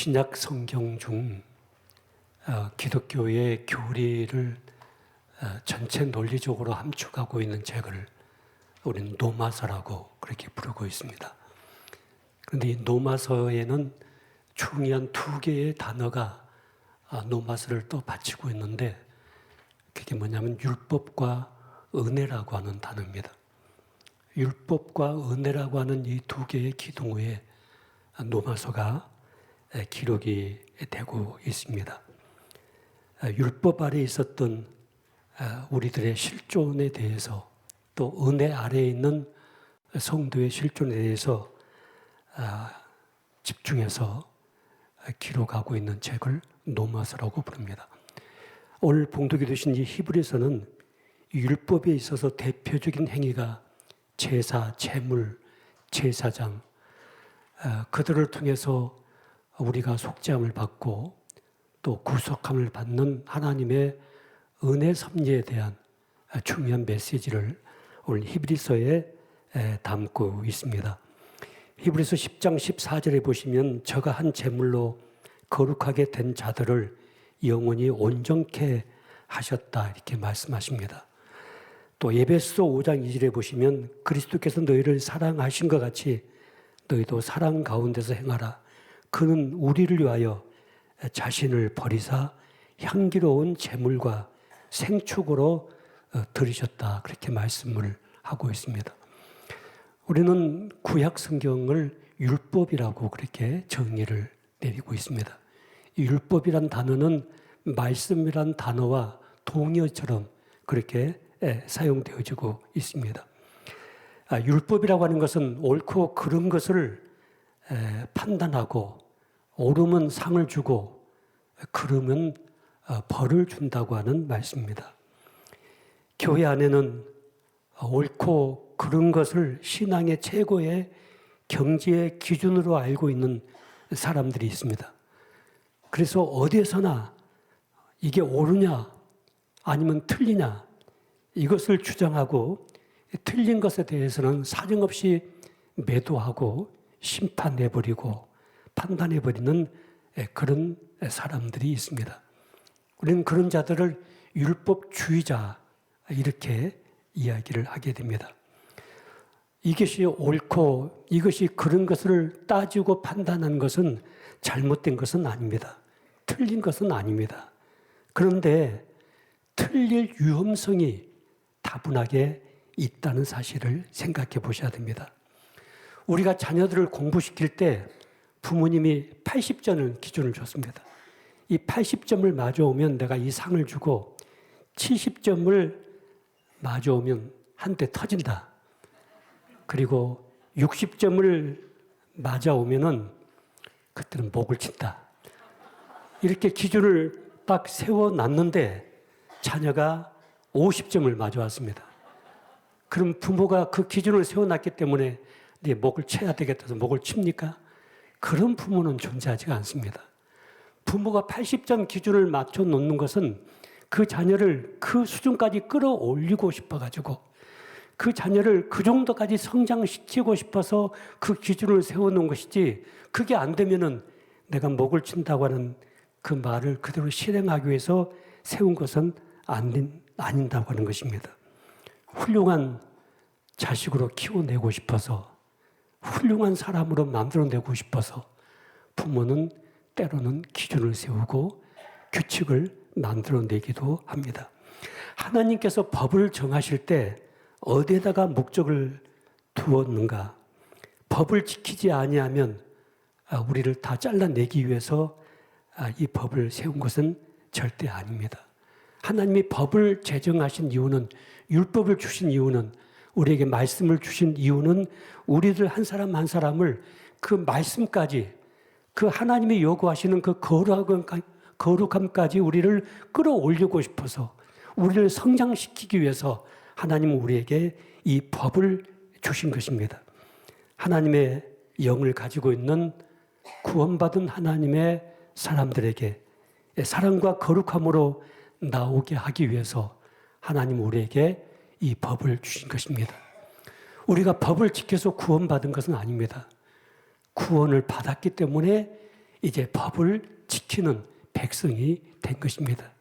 신약 성경 중 기독교의 교리를 전체 논리적으로 함축하고 있는 책을 우리는 노마서라고 그렇게 부르고 있습니다. 그런데 이 노마서에는 중요한 두 개의 단어가 노마서를 또 바치고 있는데, 그게 뭐냐면 율법과 은혜라고 하는 단어입니다. 율법과 은혜라고 하는 이 두 개의 기둥 위에 노마서가 기록이 되고 있습니다. 율법 아래 있었던 우리들의 실존에 대해서, 또 은혜 아래에 있는 성도의 실존에 대해서 집중해서 기록하고 있는 책을 노마서라고 부릅니다. 오늘 봉독해 주신 이 히브리서는 율법에 있어서 대표적인 행위가 제사, 제물, 제사장, 그들을 통해서 우리가 속죄함을 받고 또 구속함을 받는 하나님의 은혜 섭리에 대한 중요한 메시지를 오늘 히브리서에 담고 있습니다. 히브리서 10장 14절에 보시면 저가 한 제물로 거룩하게 된 자들을 영원히 온전케 하셨다, 이렇게 말씀하십니다. 또 에베소 5장 2절에 보시면 그리스도께서 너희를 사랑하신 것 같이 너희도 사랑 가운데서 행하라. 그는 우리를 위하여 자신을 버리사 향기로운 제물과 생축으로 드리셨다, 그렇게 말씀을 하고 있습니다. 우리는 구약 성경을 율법이라고 그렇게 정의를 내리고 있습니다. 이 율법이란 단어는 말씀이란 단어와 동의어처럼 그렇게 사용되어지고 있습니다. 율법이라고 하는 것은 옳고 그른 것을 판단하고, 옳으면 상을 주고 그르면 벌을 준다고 하는 말씀입니다. 교회 안에는 옳고 그른 것을 신앙의 최고의 경지의 기준으로 알고 있는 사람들이 있습니다. 그래서 어디에서나 이게 옳으냐 아니면 틀리냐, 이것을 주장하고 틀린 것에 대해서는 사정없이 매도하고 심판해버리고 판단해버리는 그런 사람들이 있습니다. 우리는 그런 자들을 율법주의자, 이렇게 이야기를 하게 됩니다. 이것이 옳고 이것이 그런 것을 따지고 판단하는 것은 잘못된 것은 아닙니다. 틀린 것은 아닙니다. 그런데 틀릴 위험성이 다분하게 있다는 사실을 생각해 보셔야 됩니다. 우리가 자녀들을 공부시킬 때 부모님이 80점을 기준을 줬습니다. 이 80점을 맞아오면 내가 이 상을 주고 70점을 맞아오면 한 대 터진다. 그리고 60점을 맞아오면은 그때는 목을 친다. 이렇게 기준을 딱 세워놨는데 자녀가 50점을 맞아왔습니다. 그럼 부모가 그 기준을 세워놨기 때문에 네 목을 쳐야 되겠다 해서 목을 칩니까? 그런 부모는 존재하지가 않습니다. 부모가 80점 기준을 맞춰 놓는 것은 그 자녀를 그 수준까지 끌어올리고 싶어가지고, 그 자녀를 그 정도까지 성장시키고 싶어서 그 기준을 세워놓은 것이지, 그게 안 되면은 내가 목을 친다고 하는 그 말을 그대로 실행하기 위해서 세운 것은 아닌다고 하는 것입니다. 훌륭한 자식으로 키워내고 싶어서, 훌륭한 사람으로 만들어내고 싶어서 부모는 때로는 기준을 세우고 규칙을 만들어내기도 합니다. 하나님께서 법을 정하실 때 어디에다가 목적을 두었는가? 법을 지키지 아니하면 우리를 다 잘라내기 위해서 이 법을 세운 것은 절대 아닙니다. 하나님이 법을 제정하신 이유는, 율법을 주신 이유는, 우리에게 말씀을 주신 이유는 우리들 한 사람 한 사람을 그 말씀까지, 그 하나님이 요구하시는 그 거룩함까지 우리를 끌어올리고 싶어서, 우리를 성장시키기 위해서 하나님은 우리에게 이 법을 주신 것입니다. 하나님의 영을 가지고 있는 구원받은 하나님의 사람들에게 사랑과 거룩함으로 나오게 하기 위해서 하나님은 우리에게 이 법을 주신 것입니다. 우리가 법을 지켜서 구원받은 것은 아닙니다. 구원을 받았기 때문에 이제 법을 지키는 백성이 된 것입니다.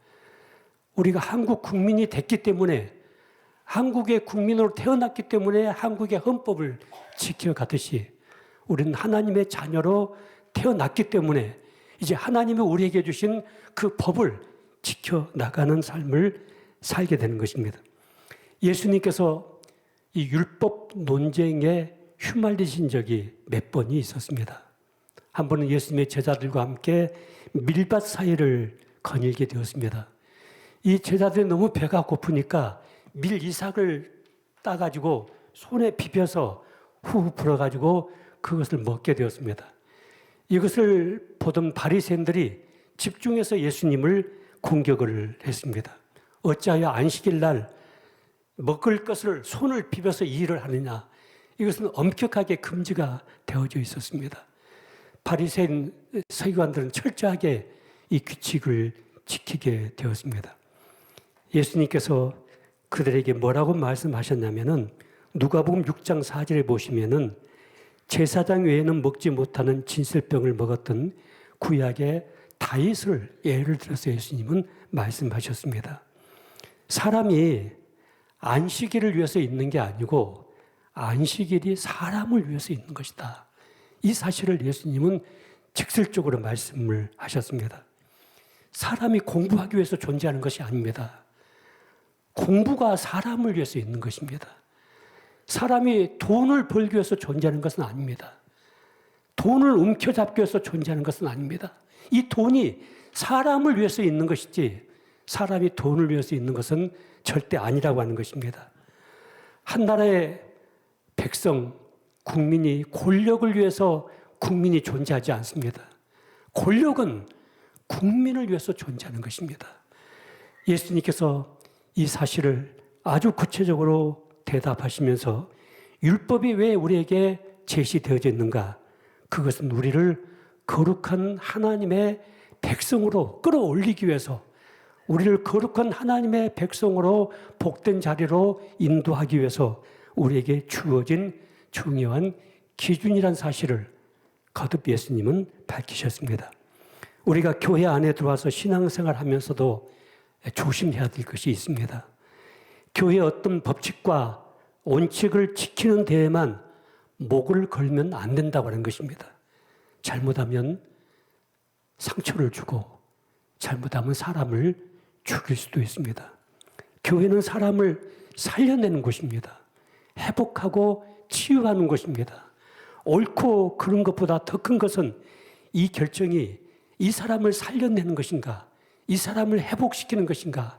우리가 한국 국민이 됐기 때문에, 한국의 국민으로 태어났기 때문에 한국의 헌법을 지켜가듯이 우리는 하나님의 자녀로 태어났기 때문에 이제 하나님이 우리에게 주신 그 법을 지켜나가는 삶을 살게 되는 것입니다. 예수님께서 이 율법 논쟁에 휘말리신 적이 몇 번이 있었습니다. 한 번은 예수님의 제자들과 함께 밀밭 사이를 거닐게 되었습니다. 이 제자들이 너무 배가 고프니까 밀 이삭을 따가지고 손에 비벼서 후후 불어가지고 그것을 먹게 되었습니다. 이것을 보던 바리새인들이 집중해서 예수님을 공격을 했습니다. 어찌하여 안식일 날 먹을 것을 손을 비벼서 이 일을 하느냐. 이것은 엄격하게 금지가 되어져 있었습니다. 바리새인 서기관들은 철저하게 이 규칙을 지키게 되었습니다. 예수님께서 그들에게 뭐라고 말씀하셨냐면은 누가복음 6장 4절에 보시면은 제사장 외에는 먹지 못하는 진설병을 먹었던 구약의 다윗을 예를 들어서 예수님은 말씀하셨습니다. 사람이 안식일을 위해서 있는 게 아니고 안식일이 사람을 위해서 있는 것이다. 이 사실을 예수님은 직설적으로 말씀을 하셨습니다. 사람이 공부하기 위해서 존재하는 것이 아닙니다. 공부가 사람을 위해서 있는 것입니다. 사람이 돈을 벌기 위해서 존재하는 것은 아닙니다. 돈을 움켜잡기 위해서 존재하는 것은 아닙니다. 이 돈이 사람을 위해서 있는 것이지 사람이 돈을 위해서 있는 것은 절대 아니라고 하는 것입니다. 한 나라의 백성, 국민이 권력을 위해서 국민이 존재하지 않습니다. 권력은 국민을 위해서 존재하는 것입니다. 예수님께서 이 사실을 아주 구체적으로 대답하시면서 율법이 왜 우리에게 제시되어져 있는가? 그것은 우리를 거룩한 하나님의 백성으로 끌어올리기 위해서, 우리를 거룩한 하나님의 백성으로 복된 자리로 인도하기 위해서 우리에게 주어진 중요한 기준이란 사실을 거듭 예수님은 밝히셨습니다. 우리가 교회 안에 들어와서 신앙생활 하면서도 조심해야 될 것이 있습니다. 교회의 어떤 법칙과 원칙을 지키는 데에만 목을 걸면 안 된다고 하는 것입니다. 잘못하면 상처를 주고 잘못하면 사람을 죽일 수도 있습니다. 교회는 사람을 살려내는 곳입니다. 회복하고 치유하는 곳입니다. 옳고 그른 것보다 더 큰 것은 이 결정이 이 사람을 살려내는 것인가, 이 사람을 회복시키는 것인가,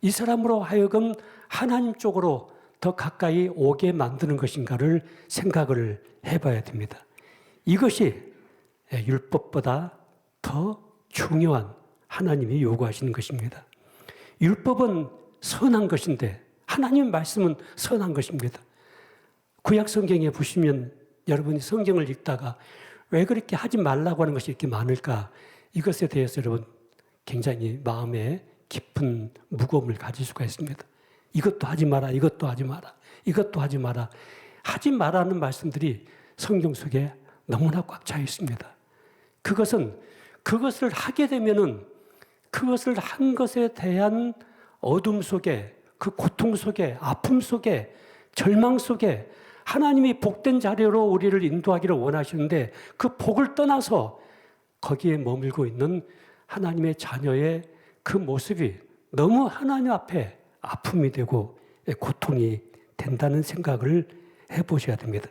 이 사람으로 하여금 하나님 쪽으로 더 가까이 오게 만드는 것인가를 생각을 해봐야 됩니다. 이것이 율법보다 더 중요한 하나님이 요구하시는 것입니다. 율법은 선한 것인데 하나님의 말씀은 선한 것입니다. 구약 성경에 보시면 여러분이 성경을 읽다가 왜 그렇게 하지 말라고 하는 것이 이렇게 많을까? 이것에 대해서 여러분 굉장히 마음에 깊은 무거움을 가질 수가 있습니다. 이것도 하지 마라, 이것도 하지 마라, 이것도 하지 마라. 하지 마라는 말씀들이 성경 속에 너무나 꽉 차 있습니다. 그것을 하게 되면은 그것을 한 것에 대한 어둠 속에, 그 고통 속에, 아픔 속에, 절망 속에 하나님이 복된 자리로 우리를 인도하기를 원하시는데 그 복을 떠나서 거기에 머물고 있는 하나님의 자녀의 그 모습이 너무 하나님 앞에 아픔이 되고 고통이 된다는 생각을 해보셔야 됩니다.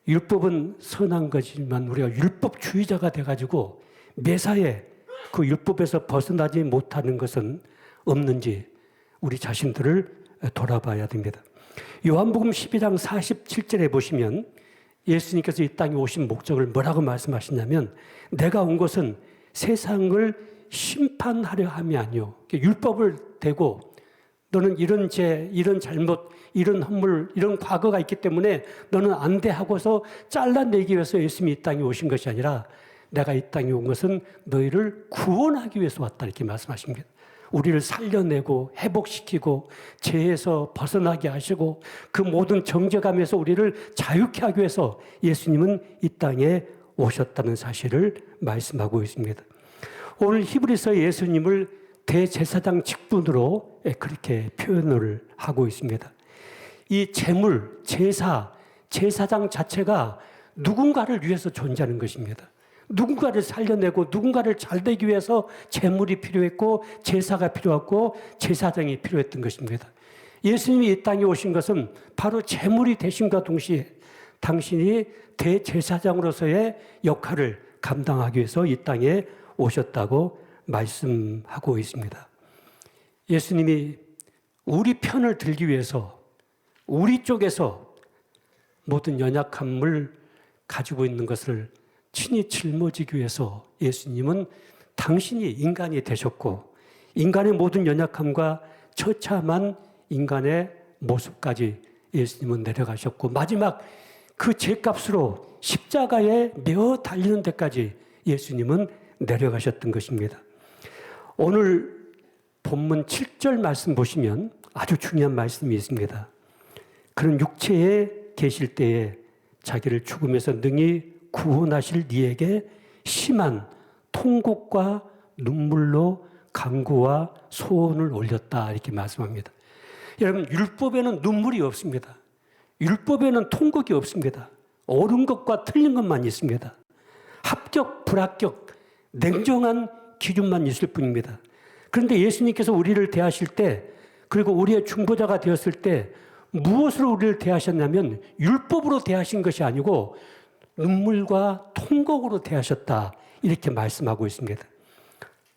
율법은 선한 것이지만 우리가 율법주의자가 돼가지고 매사에 그 율법에서 벗어나지 못하는 것은 없는지 우리 자신들을 돌아봐야 됩니다. 요한복음 12장 47절에 보시면 예수님께서 이 땅에 오신 목적을 뭐라고 말씀하시냐면 내가 온 것은 세상을 심판하려 함이 아니요. 율법을 대고 너는 이런 죄, 이런 잘못, 이런 허물, 이런 과거가 있기 때문에 너는 안 돼 하고서 잘라내기 위해서 예수님이 이 땅에 오신 것이 아니라 내가 이 땅에 온 것은 너희를 구원하기 위해서 왔다 이렇게 말씀하십니다. 우리를 살려내고 회복시키고 죄에서 벗어나게 하시고 그 모든 정죄감에서 우리를 자유케 하기 위해서 예수님은 이 땅에 오셨다는 사실을 말씀하고 있습니다. 오늘 히브리서 예수님을 대제사장 직분으로 그렇게 표현을 하고 있습니다. 이 제물, 제사, 제사장 자체가 누군가를 위해서 존재하는 것입니다. 누군가를 살려내고 누군가를 잘되기 위해서 제물이 필요했고 제사가 필요했고 제사장이 필요했던 것입니다. 예수님이 이 땅에 오신 것은 바로 제물이 되심과 동시에 당신이 대제사장으로서의 역할을 감당하기 위해서 이 땅에 오셨다고 말씀하고 있습니다. 예수님이 우리 편을 들기 위해서 우리 쪽에서 모든 연약함을 가지고 있는 것을 친히 짊어지기 위해서 예수님은 당신이 인간이 되셨고 인간의 모든 연약함과 처참한 인간의 모습까지 예수님은 내려가셨고 마지막 그 죄값으로 십자가에 매어 달리는 데까지 예수님은 내려가셨던 것입니다. 오늘 본문 7절 말씀 보시면 아주 중요한 말씀이 있습니다. 그런 육체에 계실 때에 자기를 죽음에서 능히 구원하실 이에게 심한 통곡과 눈물로 간구와 소원을 올렸다 이렇게 말씀합니다. 여러분 율법에는 눈물이 없습니다. 율법에는 통곡이 없습니다. 옳은 것과 틀린 것만 있습니다. 합격, 불합격, 냉정한 기준만 있을 뿐입니다. 그런데 예수님께서 우리를 대하실 때 그리고 우리의 중보자가 되었을 때 무엇으로 우리를 대하셨냐면 율법으로 대하신 것이 아니고 눈물과 통곡으로 대하셨다 이렇게 말씀하고 있습니다.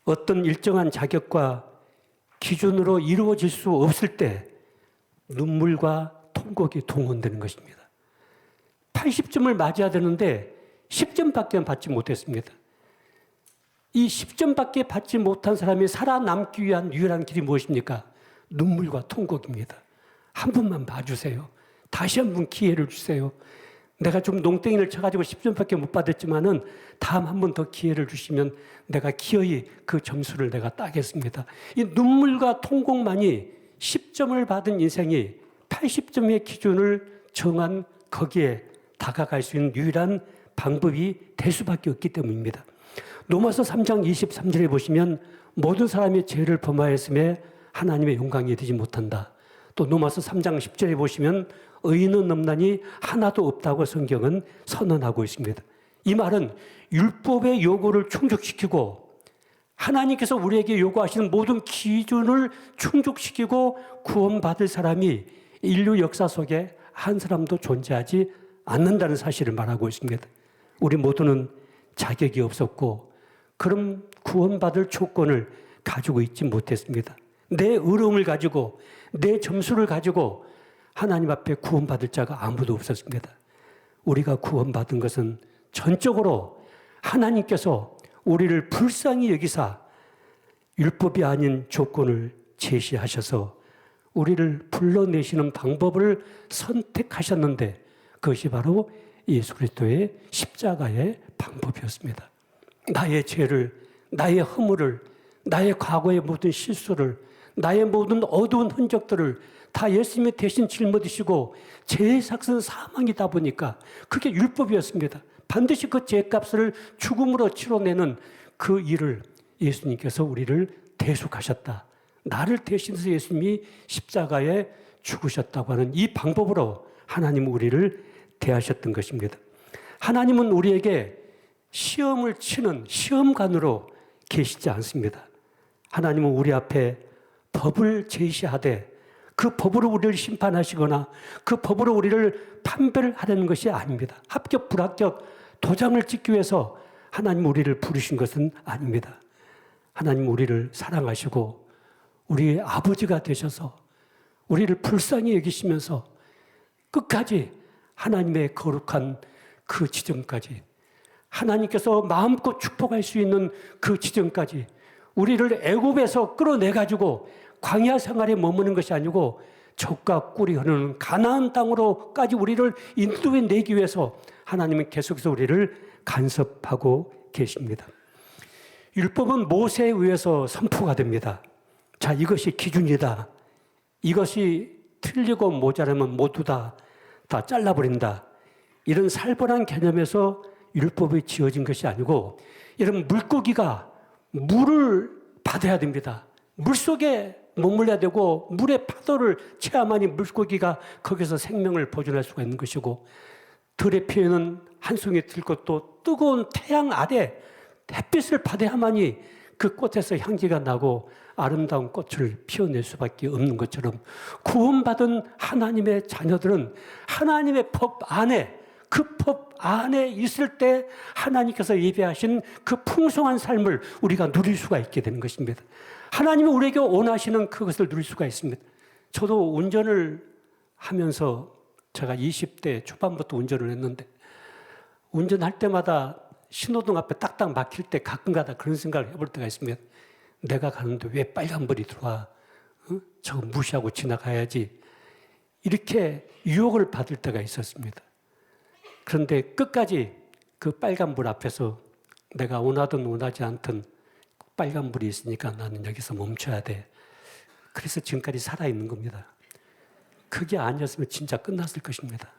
어떤 일정한 자격과 기준으로 이루어질 수 없을 때 눈물과 통곡이 동원되는 것입니다. 80점을 맞아야 되는데 10점밖에 받지 못했습니다. 이 10점밖에 받지 못한 사람이 살아남기 위한 유일한 길이 무엇입니까? 눈물과 통곡입니다. 한 번만 봐주세요. 다시 한 번 기회를 주세요. 내가 좀 농땡이를 쳐가지고 10점밖에 못 받았지만은 다음 한 번 더 기회를 주시면 내가 기어이 그 점수를 내가 따겠습니다. 이 눈물과 통곡만이 10점을 받은 인생이 80점의 기준을 정한 거기에 다가갈 수 있는 유일한 방법이 될 수밖에 없기 때문입니다. 로마서 3장 23절에 보시면 모든 사람이 죄를 범하였음에 하나님의 영광이 되지 못한다. 또 로마서 3장 10절에 보시면 의인은 없나니 하나도 없다고 성경은 선언하고 있습니다. 이 말은 율법의 요구를 충족시키고 하나님께서 우리에게 요구하시는 모든 기준을 충족시키고 구원받을 사람이 인류 역사 속에 한 사람도 존재하지 않는다는 사실을 말하고 있습니다. 우리 모두는 자격이 없었고 그런 구원받을 조건을 가지고 있지 못했습니다. 내 의로움을 가지고 내 점수를 가지고 하나님 앞에 구원받을 자가 아무도 없었습니다. 우리가 구원받은 것은 전적으로 하나님께서 우리를 불쌍히 여기사 율법이 아닌 조건을 제시하셔서 우리를 불러내시는 방법을 선택하셨는데 그것이 바로 예수 그리스도의 십자가의 방법이었습니다. 나의 죄를, 나의 허물을, 나의 과거의 모든 실수를, 나의 모든 어두운 흔적들을 다 예수님이 대신 짊어지시고 죄의 삭은 사망이다 보니까 그게 율법이었습니다. 반드시 그 죄값을 죽음으로 치러내는 그 일을 예수님께서 우리를 대속하셨다. 나를 대신해서 예수님이 십자가에 죽으셨다고 하는 이 방법으로 하나님은 우리를 대하셨던 것입니다. 하나님은 우리에게 시험을 치는 시험관으로 계시지 않습니다. 하나님은 우리 앞에 법을 제시하되 그 법으로 우리를 심판하시거나 그 법으로 우리를 판별하려는 것이 아닙니다. 합격, 불합격 도장을 찍기 위해서 하나님 우리를 부르신 것은 아닙니다. 하나님 우리를 사랑하시고 우리의 아버지가 되셔서 우리를 불쌍히 여기시면서 끝까지 하나님의 거룩한 그 지점까지 하나님께서 마음껏 축복할 수 있는 그 지점까지 우리를 애굽에서 끌어내가지고 광야 생활에 머무는 것이 아니고 젖과 꿀이 흐르는 가나안 땅으로까지 우리를 인도해 내기 위해서 하나님은 계속해서 우리를 간섭하고 계십니다. 율법은 모세에 의해서 선포가 됩니다. 자, 이것이 기준이다. 이것이 틀리고 모자라면 모두 다 잘라버린다. 이런 살벌한 개념에서 율법이 지어진 것이 아니고 여러분 물고기가 물을 받아야 됩니다. 물속에 머물러야 되고 물의 파도를 체험하니 물고기가 거기서 생명을 보존할 수가 있는 것이고 들의 피에는 한 송이 들고 또 뜨거운 태양 아래 햇빛을 받아야만이 그 꽃에서 향기가 나고 아름다운 꽃을 피워낼 수밖에 없는 것처럼 구원받은 하나님의 자녀들은 하나님의 법 안에 그 법 안에 있을 때 하나님께서 예배하신 그 풍성한 삶을 우리가 누릴 수가 있게 되는 것입니다. 하나님이 우리에게 원하시는 그것을 누릴 수가 있습니다. 저도 운전을 하면서 제가 20대 초반부터 운전을 했는데 운전할 때마다 신호등 앞에 딱딱 막힐 때 가끔가다 그런 생각을 해볼 때가 있습니다. 내가 가는데 왜 빨간불이 들어와? 저거 무시하고 지나가야지. 이렇게 유혹을 받을 때가 있었습니다. 그런데 끝까지 그 빨간불 앞에서 내가 원하든 원하지 않든 빨간불이 있으니까 나는 여기서 멈춰야 돼. 그래서 지금까지 살아있는 겁니다. 그게 아니었으면 진짜 끝났을 것입니다.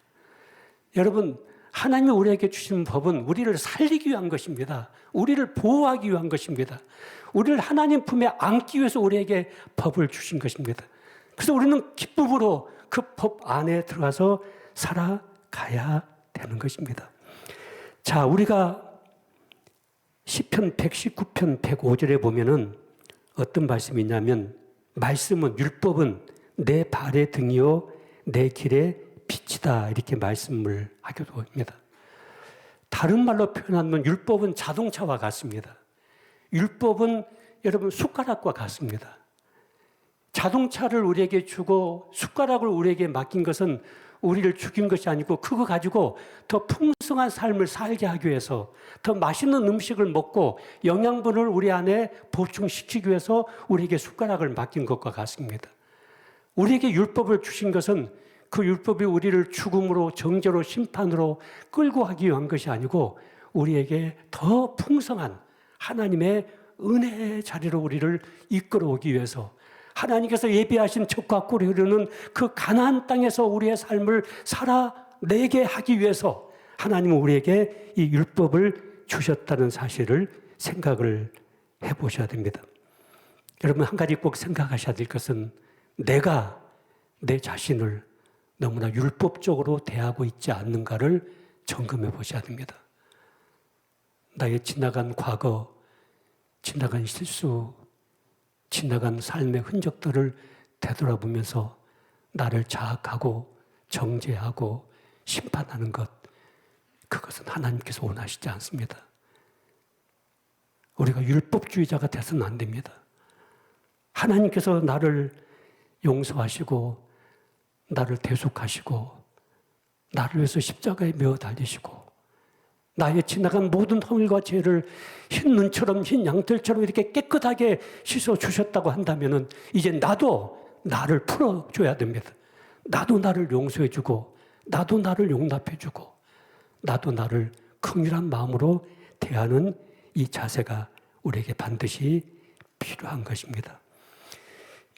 여러분, 하나님이 우리에게 주신 법은 우리를 살리기 위한 것입니다. 우리를 보호하기 위한 것입니다. 우리를 하나님 품에 안기 위해서 우리에게 법을 주신 것입니다. 그래서 우리는 기쁨으로 그 법 안에 들어가서 살아가야 되는 것입니다. 자, 우리가 시편 119편 105절에 보면은 어떤 말씀이 있냐면 말씀은 율법은 내 발의 등이요 내 길의 빛이다 이렇게 말씀을 하기도 합니다. 다른 말로 표현하면 율법은 자동차와 같습니다. 율법은 여러분 숟가락과 같습니다. 자동차를 우리에게 주고 숟가락을 우리에게 맡긴 것은 우리를 죽인 것이 아니고 그거 가지고 더 풍성한 삶을 살게 하기 위해서 더 맛있는 음식을 먹고 영양분을 우리 안에 보충시키기 위해서 우리에게 숟가락을 맡긴 것과 같습니다. 우리에게 율법을 주신 것은 그 율법이 우리를 죽음으로 정죄로 심판으로 끌고 가기 위한 것이 아니고 우리에게 더 풍성한 하나님의 은혜의 자리로 우리를 이끌어오기 위해서 하나님께서 예비하신 젖과 꿀이 흐르는 그 가나안 땅에서 우리의 삶을 살아내게 하기 위해서 하나님은 우리에게 이 율법을 주셨다는 사실을 생각을 해보셔야 됩니다. 여러분 한 가지 꼭 생각하셔야 될 것은 내가 내 자신을 너무나 율법적으로 대하고 있지 않는가를 점검해 보셔야 됩니다. 나의 지나간 과거, 지나간 실수, 지나간 삶의 흔적들을 되돌아보면서 나를 자학하고 정죄하고 심판하는 것, 그것은 하나님께서 원하시지 않습니다. 우리가 율법주의자가 돼서는 안 됩니다. 하나님께서 나를 용서하시고 나를 대속하시고 나를 위해서 십자가에 매어 달리시고 나의 지나간 모든 허물과 죄를 흰 눈처럼 흰 양털처럼 이렇게 깨끗하게 씻어주셨다고 한다면 이제 나도 나를 풀어줘야 됩니다. 나도 나를 용서해주고 나도 나를 용납해주고 나도 나를 긍휼한 마음으로 대하는 이 자세가 우리에게 반드시 필요한 것입니다.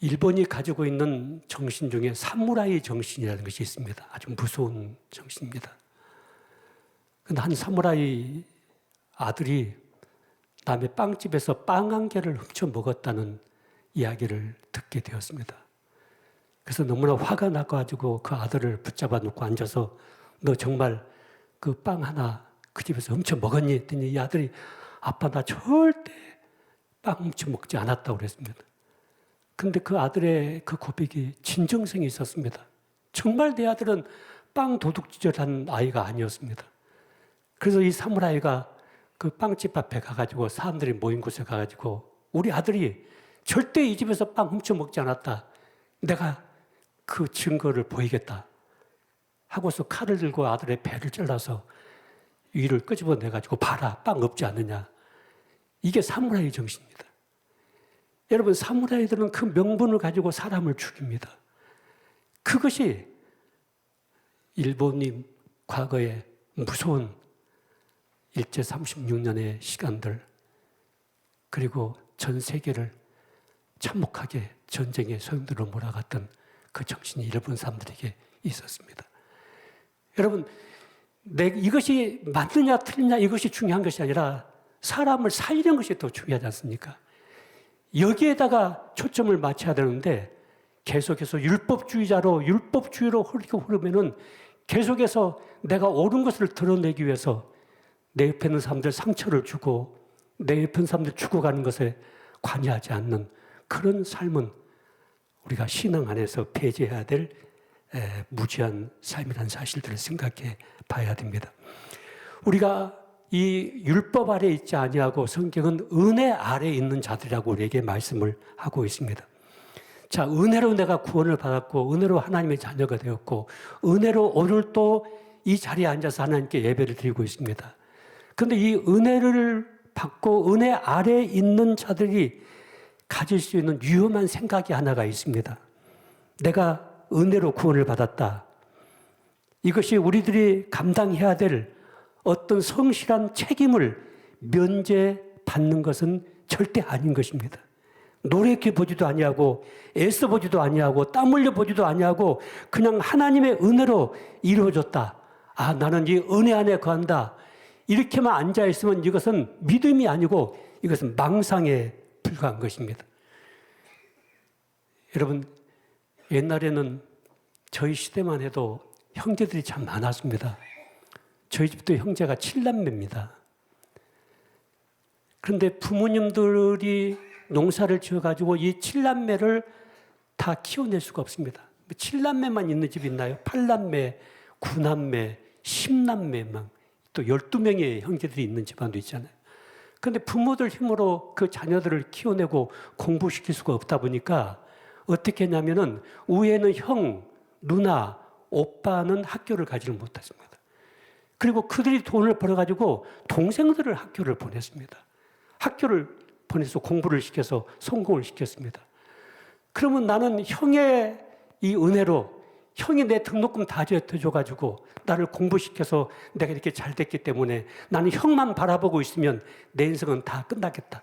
일본이 가지고 있는 정신 중에 사무라이 정신이라는 것이 있습니다. 아주 무서운 정신입니다. 근데 한 사무라이 아들이 남의 빵집에서 빵 한 개를 훔쳐 먹었다는 이야기를 듣게 되었습니다. 그래서 너무나 화가 나가지고 그 아들을 붙잡아 놓고 앉아서 너 정말 그 빵 하나 그 집에서 훔쳐 먹었니? 했더니 이 아들이 아빠 나 절대 빵 훔쳐 먹지 않았다고 그랬습니다. 근데 그 아들의 그 고백이 진정성이 있었습니다. 정말 내 아들은 빵 도둑질한 아이가 아니었습니다. 그래서 이 사무라이가 그 빵집 앞에 가가지고 사람들이 모인 곳에 가가지고 우리 아들이 절대 이 집에서 빵 훔쳐 먹지 않았다. 내가 그 증거를 보이겠다. 하고서 칼을 들고 아들의 배를 잘라서 위를 끄집어내가지고 봐라. 빵 없지 않느냐. 이게 사무라이 정신입니다. 여러분 사무라이들은 그 명분을 가지고 사람을 죽입니다. 그것이 일본이 과거에 무서운 일제 36년의 시간들 그리고 전 세계를 참혹하게 전쟁의 소용돌이로 몰아갔던 그 정신이 일본 사람들에게 있었습니다. 여러분 이것이 맞느냐 틀리냐 이것이 중요한 것이 아니라 사람을 살리는 것이 더 중요하지 않습니까? 여기에다가 초점을 맞춰야 되는데 계속해서 율법주의로 흐르면은 계속해서 내가 옳은 것을 드러내기 위해서 내 옆에 있는 사람들 상처를 주고 내 옆에 있는 사람들 죽어가는 것에 관여하지 않는 그런 삶은 우리가 신앙 안에서 배제해야 될 무지한 삶이라는 사실들을 생각해 봐야 됩니다. 우리가 이 율법 아래 있지 아니하고 성경은 은혜 아래 있는 자들이라고 우리에게 말씀을 하고 있습니다. 자, 은혜로 내가 구원을 받았고 은혜로 하나님의 자녀가 되었고 은혜로 오늘 또 이 자리에 앉아서 하나님께 예배를 드리고 있습니다. 그런데 이 은혜를 받고 은혜 아래 있는 자들이 가질 수 있는 위험한 생각이 하나가 있습니다. 내가 은혜로 구원을 받았다. 이것이 우리들이 감당해야 될 어떤 성실한 책임을 면제받는 것은 절대 아닌 것입니다. 노력해 보지도 아니하고 애써 보지도 아니하고 땀 흘려 보지도 아니하고 그냥 하나님의 은혜로 이루어졌다. 아, 나는 이 은혜 안에 거한다. 이렇게만 앉아 있으면 이것은 믿음이 아니고 이것은 망상에 불과한 것입니다. 여러분, 옛날에는 저희 시대만 해도 형제들이 참 많았습니다. 저희 집도 형제가 7남매입니다. 그런데 부모님들이 농사를 지어가지고 이 7남매를 다 키워낼 수가 없습니다. 7남매만 있는 집이 있나요? 8남매, 9남매, 10남매만 또 12명의 형제들이 있는 집안도 있잖아요. 그런데 부모들 힘으로 그 자녀들을 키워내고 공부시킬 수가 없다 보니까 어떻게 했냐면은 위에는 형, 누나, 오빠는 학교를 가지를 못했습니다. 그리고 그들이 돈을 벌어가지고 동생들을 학교를 보냈습니다. 학교를 보내서 공부를 시켜서 성공을 시켰습니다. 그러면 나는 형의 이 은혜로 형이 내 등록금 다 줘가지고 나를 공부시켜서 내가 이렇게 잘 됐기 때문에 나는 형만 바라보고 있으면 내 인생은 다 끝나겠다.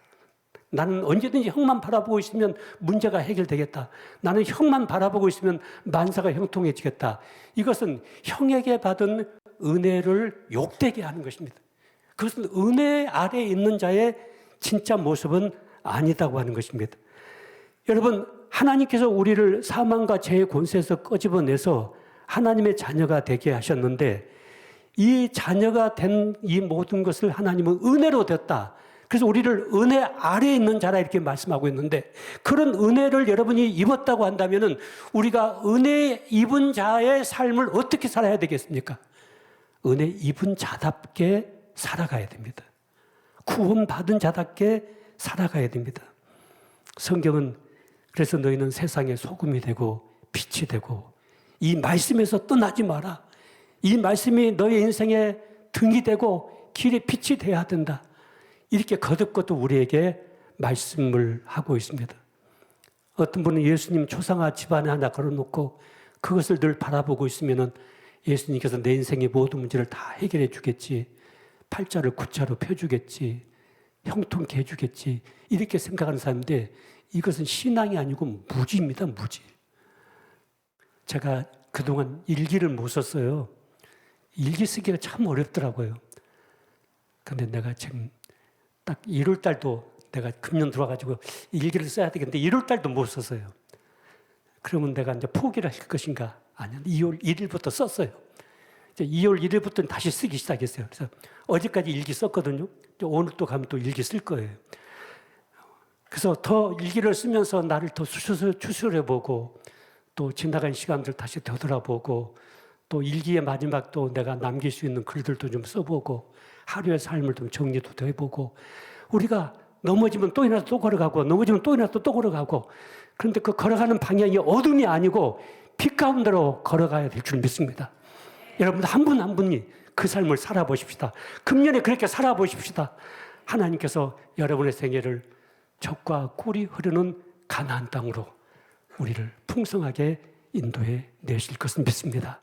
나는 언제든지 형만 바라보고 있으면 문제가 해결되겠다. 나는 형만 바라보고 있으면 만사가 형통해지겠다. 이것은 형에게 받은 은혜를 욕되게 하는 것입니다. 그것은 은혜 아래에 있는 자의 진짜 모습은 아니다고 하는 것입니다. 여러분, 하나님께서 우리를 사망과 죄의 권세에서 끄집어내서 하나님의 자녀가 되게 하셨는데 이 자녀가 된 이 모든 것을 하나님은 은혜로 됐다. 그래서 우리를 은혜 아래에 있는 자라 이렇게 말씀하고 있는데 그런 은혜를 여러분이 입었다고 한다면 우리가 은혜 입은 자의 삶을 어떻게 살아야 되겠습니까? 은혜 입은 자답게 살아가야 됩니다. 구원받은 자답게 살아가야 됩니다. 성경은 그래서 너희는 세상의 소금이 되고 빛이 되고 이 말씀에서 떠나지 마라. 이 말씀이 너의 인생의 등이 되고 길의 빛이 되어야 된다. 이렇게 거듭거듭 우리에게 말씀을 하고 있습니다. 어떤 분은 예수님 초상화 집안에 하나 걸어놓고 그것을 늘 바라보고 있으면 예수님께서 내 인생의 모든 문제를 다 해결해 주겠지. 팔자를 구자로 펴주겠지. 형통케 해주겠지. 이렇게 생각하는 사람인데 이것은 신앙이 아니고 무지입니다. 무지. 제가 그동안 일기를 못 썼어요. 일기 쓰기가 참 어렵더라고요. 근데 내가 지금 딱 1월 달도 내가 금년 들어와가지고 일기를 써야 되겠는데 1월 달도 못 썼어요. 그러면 내가 이제 포기를 할 것인가? 아니야. 2월 1일부터 썼어요. 이제 2월 1일부터 다시 쓰기 시작했어요. 그래서 어제까지 일기 썼거든요. 오늘 또 가면 또 일기 쓸 거예요. 그래서 더 일기를 쓰면서 나를 더 추스려보고 또 지나간 시간들 다시 되돌아보고 또 일기의 마지막 또 내가 남길 수 있는 글들도 좀 써보고 하루의 삶을 좀 정리도 더 해보고 우리가 넘어지면 또 일어나서 또 걸어가고 넘어지면 또 일어나서 또 걸어가고 그런데 그 걸어가는 방향이 어둠이 아니고 빛 가운데로 걸어가야 될 줄 믿습니다. 여러분 한 분 한 분이 그 삶을 살아보십시다. 금년에 그렇게 살아보십시다. 하나님께서 여러분의 생애를 젖과 꿀이 흐르는 가나안 땅으로 우리를 풍성하게 인도해 내실 것을 믿습니다.